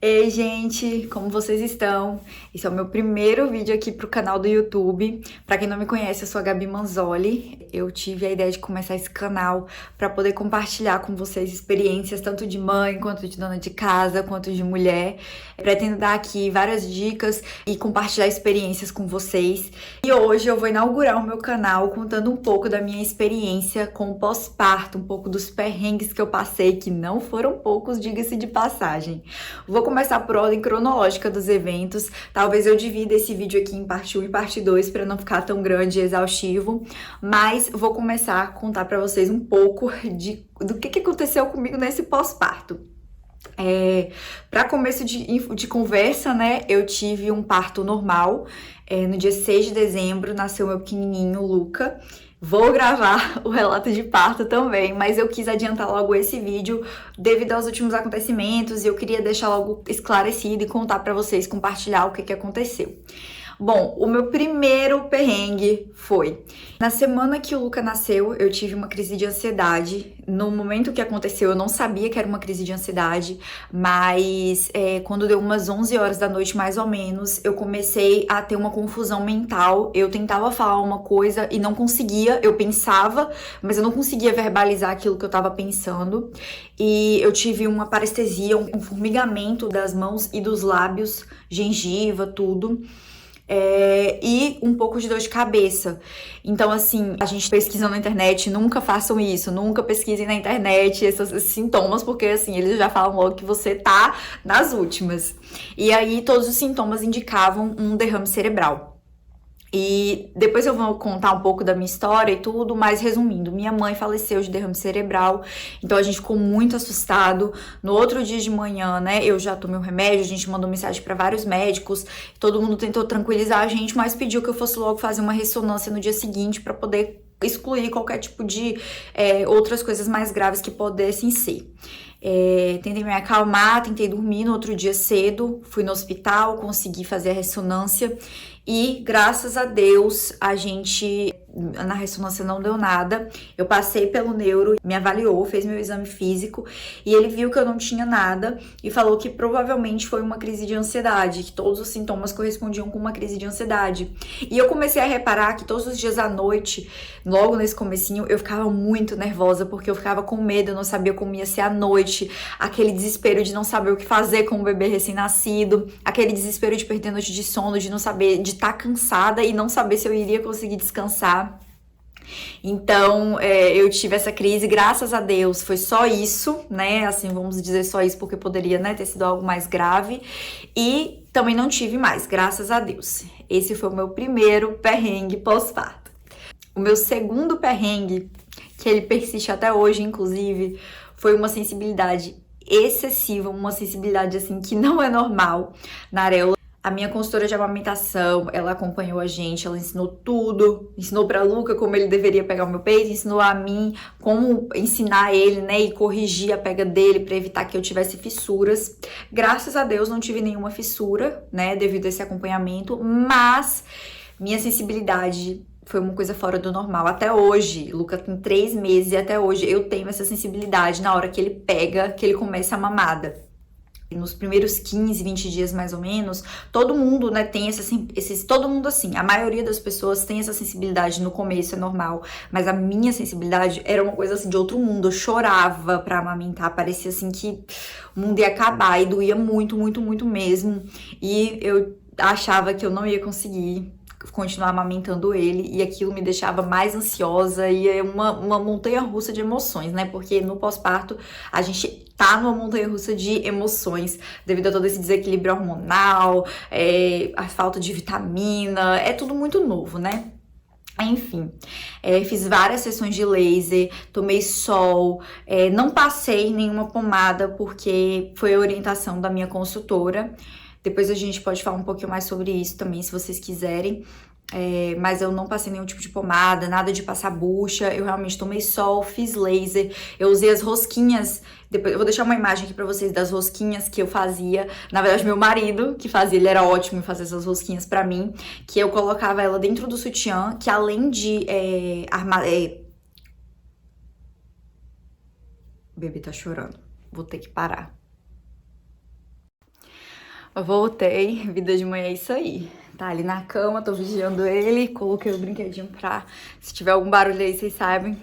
Ei, gente, como vocês estão? Esse é o meu primeiro vídeo aqui pro canal do YouTube. Pra quem não me conhece, eu sou a Gabi Manzoli. Eu tive a ideia de começar esse canal pra poder compartilhar com vocês experiências tanto de mãe, quanto de dona de casa, quanto de mulher. Pretendo dar aqui várias dicas e compartilhar experiências com vocês. E hoje eu vou inaugurar o meu canal contando um pouco da minha experiência com o pós-parto, um pouco dos perrengues que eu passei, que não foram poucos, diga-se de passagem. Vou começar por ordem cronológica dos eventos. Talvez eu divida esse vídeo aqui em parte 1 e parte 2 para não ficar tão grande e exaustivo, mas vou começar a contar para vocês um pouco do que aconteceu comigo nesse pós-parto. Para começo de conversa, né, eu tive um parto normal. No dia 6 de dezembro nasceu meu pequenininho, Luca. Vou gravar o relato de parto também, mas eu quis adiantar logo esse vídeo devido aos últimos acontecimentos e eu queria deixar logo esclarecido e contar para vocês, compartilhar o que aconteceu. Bom, o meu primeiro perrengue foi: na semana que o Luca nasceu, eu tive uma crise de ansiedade. No momento que aconteceu, eu não sabia que era uma crise de ansiedade, mas quando deu umas 11 horas da noite, mais ou menos, eu comecei a ter uma confusão mental. Eu tentava falar uma coisa e não conseguia, eu pensava, mas eu não conseguia verbalizar aquilo que eu tava pensando. E eu tive uma parestesia, um formigamento das mãos e dos lábios, gengiva, tudo. E um pouco de dor de cabeça. Então, assim, a gente pesquisa na internet, nunca façam isso, nunca pesquisem na internet esses sintomas, porque, assim, eles já falam logo que você tá nas últimas. E aí, todos os sintomas indicavam um derrame cerebral. E depois eu vou contar um pouco da minha história e tudo, mas resumindo, minha mãe faleceu de derrame cerebral, então a gente ficou muito assustado. No outro dia de manhã, né, eu já tomei o remédio, a gente mandou mensagem para vários médicos, todo mundo tentou tranquilizar a gente, mas pediu que eu fosse logo fazer uma ressonância no dia seguinte para poder excluir qualquer tipo de outras coisas mais graves que pudessem ser. Tentei me acalmar, tentei dormir no outro dia cedo, fui no hospital, consegui fazer a ressonância e, graças a Deus, na ressonância não deu nada. Eu passei pelo neuro, me avaliou, fez meu exame físico e ele viu que eu não tinha nada e falou que provavelmente foi uma crise de ansiedade, que todos os sintomas correspondiam com uma crise de ansiedade. E eu comecei a reparar que todos os dias à noite, logo nesse comecinho, eu ficava muito nervosa porque eu ficava com medo, eu não sabia como ia ser a noite, aquele desespero de não saber o que fazer com o bebê recém-nascido, aquele desespero de perder noite de sono, de não saber, de estar cansada e não saber se eu iria conseguir descansar. Então, eu tive essa crise, graças a Deus, foi só isso, né? Assim, vamos dizer só isso, porque poderia, né, ter sido algo mais grave. E também não tive mais, graças a Deus. Esse foi o meu primeiro perrengue pós-parto. O meu segundo perrengue, que ele persiste até hoje, inclusive, foi uma sensibilidade excessiva, uma sensibilidade, assim, que não é normal na areola. A minha consultora de amamentação, ela acompanhou a gente, ela ensinou tudo, ensinou pra Luca como ele deveria pegar o meu peito, ensinou a mim como ensinar ele, né, e corrigir a pega dele pra evitar que eu tivesse fissuras. Graças a Deus não tive nenhuma fissura, né, devido a esse acompanhamento, mas minha sensibilidade foi uma coisa fora do normal. Até hoje, Luca tem 3 meses e até hoje eu tenho essa sensibilidade na hora que ele pega, que ele começa a mamada. Nos primeiros 15, 20 dias mais ou menos, todo mundo, né, tem todo mundo assim, a maioria das pessoas tem essa sensibilidade no começo, é normal, mas a minha sensibilidade era uma coisa assim de outro mundo, eu chorava pra amamentar, parecia assim que o mundo ia acabar e doía muito, muito, muito mesmo, e eu achava que eu não ia conseguir continuar amamentando ele, e aquilo me deixava mais ansiosa, e é uma montanha-russa de emoções, né, porque no pós-parto a gente tá numa montanha-russa de emoções, devido a todo esse desequilíbrio hormonal, a falta de vitamina, é tudo muito novo, né? Enfim, fiz várias sessões de laser, tomei sol, não passei nenhuma pomada porque foi a orientação da minha consultora. Depois a gente pode falar um pouquinho mais sobre isso também, se vocês quiserem. Mas eu não passei nenhum tipo de pomada, nada de passar bucha, eu realmente tomei sol, fiz laser, eu usei as rosquinhas, depois eu vou deixar uma imagem aqui pra vocês das rosquinhas que eu fazia, na verdade meu marido que fazia, ele era ótimo em fazer essas rosquinhas pra mim, que eu colocava ela dentro do sutiã, que além de o bebê tá chorando, vou ter que parar. Voltei, vida de manhã é isso aí. Tá ali na cama, tô vigiando ele, coloquei o brinquedinho pra... Se tiver algum barulho aí, vocês sabem,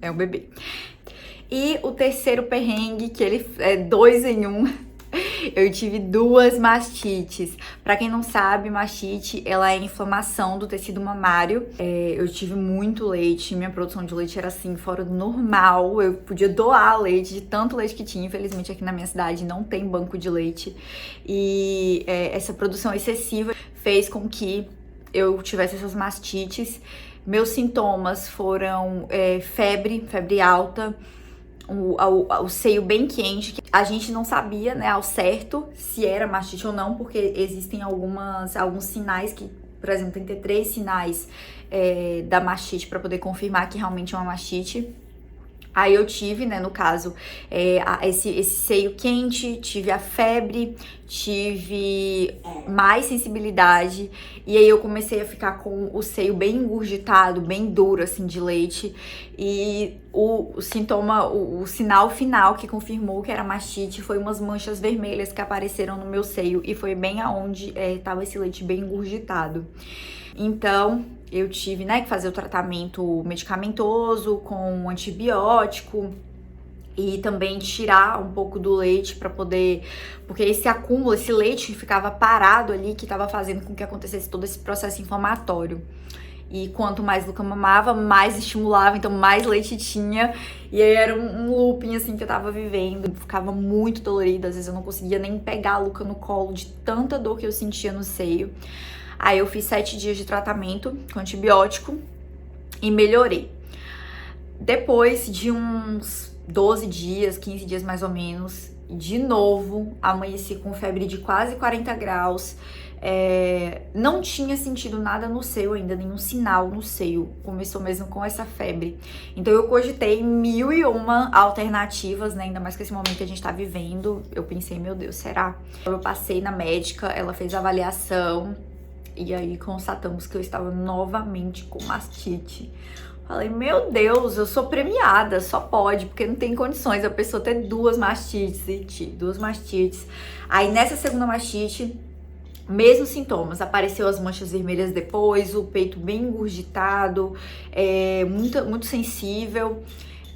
é o bebê. E o terceiro perrengue, que ele é 2 em 1, eu tive 2 mastites. Pra quem não sabe, mastite, ela é inflamação do tecido mamário. Eu tive muito leite, minha produção de leite era assim, fora do normal. Eu podia doar leite, de tanto leite que tinha. Infelizmente aqui na minha cidade não tem banco de leite. E essa produção excessiva fez com que eu tivesse essas mastites. Meus sintomas foram febre alta, o seio bem quente. A gente não sabia, né, ao certo se era mastite ou não, porque existem alguns sinais que, por exemplo, tem que ter 3 sinais da mastite para poder confirmar que realmente é uma mastite. Aí eu tive, né, no caso, esse seio quente, tive a febre, tive mais sensibilidade, e aí eu comecei a ficar com o seio bem engurgitado, bem duro, assim, de leite, e o sintoma, o sinal final que confirmou que era mastite foi umas manchas vermelhas que apareceram no meu seio, e foi bem aonde tava esse leite bem engurgitado. Então, eu tive, né, que fazer o tratamento medicamentoso com antibiótico e também tirar um pouco do leite para poder, porque esse acúmulo, esse leite que ficava parado ali, que estava fazendo com que acontecesse todo esse processo inflamatório. E quanto mais Luca mamava, mais estimulava, então mais leite tinha. E aí era um looping, assim, que eu tava vivendo. Ficava muito dolorida, às vezes eu não conseguia nem pegar a Luca no colo de tanta dor que eu sentia no seio. Aí eu fiz 7 dias de tratamento com antibiótico e melhorei. Depois de uns 12 dias, 15 dias mais ou menos, de novo, amanheci com febre de quase 40 graus. Não tinha sentido nada no seio ainda, nenhum sinal no seio. Começou mesmo com essa febre. Então eu cogitei 1001 alternativas, né? Ainda mais que esse momento que a gente tá vivendo. Eu pensei, meu Deus, será? Eu passei na médica, ela fez a avaliação. E aí constatamos que eu estava novamente com mastite. Falei, meu Deus, eu sou premiada, só pode, porque não tem condições a pessoa ter 2 mastites. E tive 2 mastites. Aí nessa segunda mastite, mesmos sintomas, apareceu as manchas vermelhas depois, o peito bem engurgitado, muito sensível.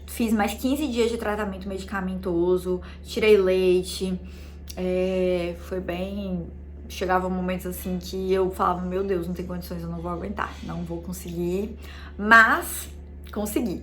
Fiz mais 15 dias de tratamento medicamentoso, tirei leite, foi bem... Chegava momentos assim que eu falava, meu Deus, não tem condições, eu não vou aguentar, não vou conseguir, mas consegui.